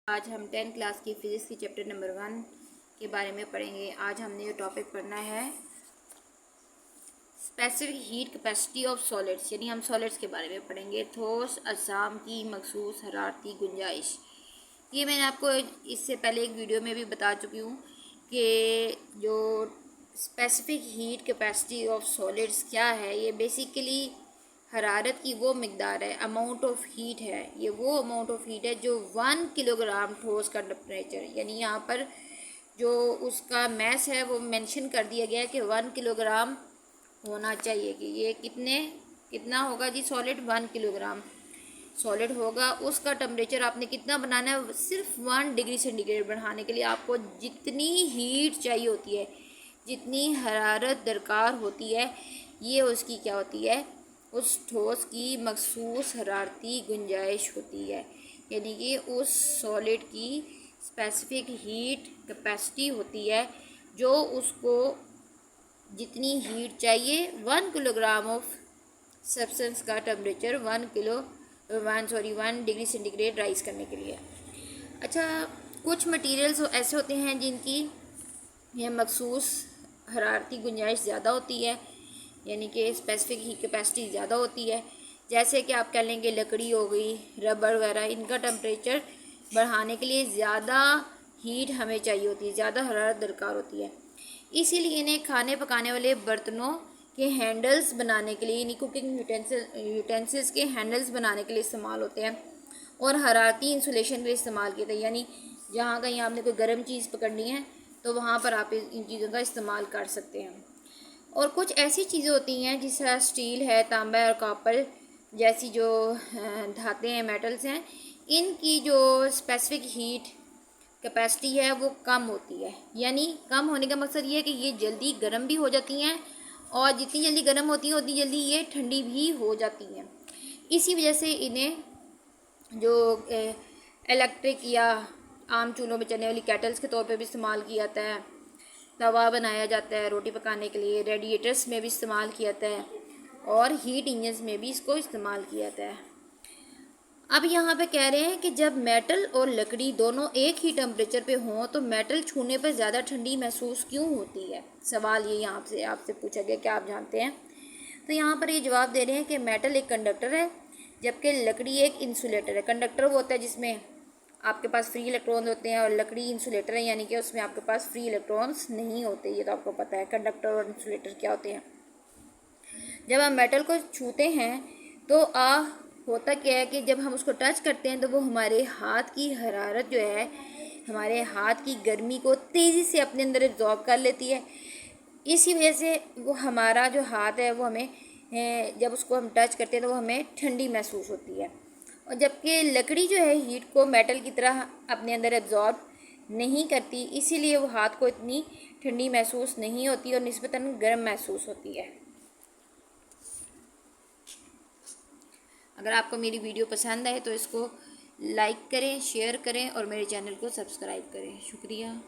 आज हम 10th class की फिज़िक्स की चैप्टर नंबर 1 के बारे में पढ़ेंगे। आज हमने ये टॉपिक पढ़ना है specific heat capacity of solids, यानी हम सॉलिड्स के बारे में पढ़ेंगे। ठोस अज़ाम की मखसूस हरारती गुंजाइश। ये मैंने आपको इससे पहले एक वीडियो में भी बता चुकी हूँ कि जो specific heat capacity of solids क्या है। ये बेसिकली हरारत की वो मिकदार है, अमाउंट ऑफ हीट है। ये वो अमाउंट ऑफ हीट है जो 1 किलोग्राम ठोस का टेम्परेचर, यानी यहाँ पर जो उसका मैस है वो मेंशन कर दिया गया है कि 1 किलोग्राम होना चाहिए। कि ये कितना होगा जी? सॉलिड 1 किलोग्राम सॉलिड होगा। उसका टेम्परेचर आपने कितना बनाना है? सिर्फ 1 डिग्री सेंटीग्रेड बढ़ाने के लिए आपको जितनी हीट चाहिए होती है, जितनी हरारत दरकार होती है, ये उसकी क्या होती है? उस ठोस की मखसूस हरारती गुंजाइश होती है, यानी कि उस सॉलिड की स्पेसिफिक हीट कैपेसिटी होती है जो उसको जितनी हीट चाहिए 1 किलोग्राम ऑफ सब्सटेंस का टेम्परेचर 1 डिग्री सेंटीग्रेड राइज करने के लिए। अच्छा, कुछ मटेरियल्स ऐसे होते हैं जिनकी यह मखसूस हरारती गुंजाइश ज़्यादा होती है, यानी कि स्पेसिफिक हीट कैपेसिटी ज़्यादा होती है। जैसे कि आप कह लेंगे लकड़ी हो गई, रबड़ वगैरह, इनका टेम्परेचर बढ़ाने के लिए ज़्यादा हीट हमें चाहिए होती है, ज़्यादा हरारत दरकार होती है। इसीलिए इन्हें खाने पकाने वाले बर्तनों के हैंडल्स बनाने के लिए, यानी कुकिंग यूटेंसिल्स के हैंडल्स बनाने के लिए इस्तेमाल होते हैं और हरारती इंसुलेशन के लिए इस्तेमाल किए थे। यानी जहाँ कहीं आपने कोई गर्म चीज़ पकड़नी है तो वहाँ पर आप इन चीज़ों का इस्तेमाल कर सकते हैं। और कुछ ऐसी चीज़ें होती हैं जिस तरह स्टील है, तांबा और कॉपर जैसी जो धातें हैं, मेटल्स हैं, इनकी जो स्पेसिफिक हीट कैपेसिटी है वो कम होती है। यानी कम होने का मकसद ये है कि ये जल्दी गर्म भी हो जाती हैं और जितनी जल्दी गर्म होती हैं उतनी जल्दी ये ठंडी भी हो जाती हैं। इसी वजह से इन्हें जो इलेक्ट्रिक या आम चूल्हों में चलने वाली केटल्स के तौर पे भी इस्तेमाल किया जाता है। तवा बनाया जाता है रोटी पकाने के लिए, रेडिएटर्स में भी इस्तेमाल किया जाता है और हीट इंजन्स में भी इसको इस्तेमाल किया जाता है। अब यहाँ पे कह रहे हैं कि जब मेटल और लकड़ी दोनों एक ही टेम्परेचर पे हों तो मेटल छूने पर ज़्यादा ठंडी महसूस क्यों होती है? सवाल ये यहाँ से आपसे पूछा गया, क्या आप जानते हैं? तो यहाँ पर ये जवाब दे रहे हैं कि मेटल एक कंडक्टर है जबकि लकड़ी एक इंसुलेटर है। कंडक्टर वो होता है जिसमें आपके पास फ्री इलेक्ट्रॉन होते हैं और लकड़ी इंसुलेटर है, यानी कि उसमें आपके पास फ्री इलेक्ट्रॉन्स नहीं होते। ये तो आपको पता है कंडक्टर और इंसुलेटर क्या होते हैं। जब हम मेटल को छूते हैं तो होता क्या है कि जब हम उसको टच करते हैं तो वो हमारे हाथ की हरारत जो है, हमारे हाथ की गर्मी को तेज़ी से अपने अंदर एब्जॉर्ब कर लेती है। इसी वजह से वो हमारा जो हाथ है वो हमें जब उसको हम टच करते हैं तो वो हमें ठंडी महसूस होती है। और जबकि लकड़ी जो है हीट को मेटल की तरह अपने अंदर एब्जॉर्ब नहीं करती, इसीलिए वो हाथ को इतनी ठंडी महसूस नहीं होती और निस्बतन गर्म महसूस होती है। अगर आपको मेरी वीडियो पसंद आए तो इसको लाइक करें, शेयर करें और मेरे चैनल को सब्सक्राइब करें। शुक्रिया।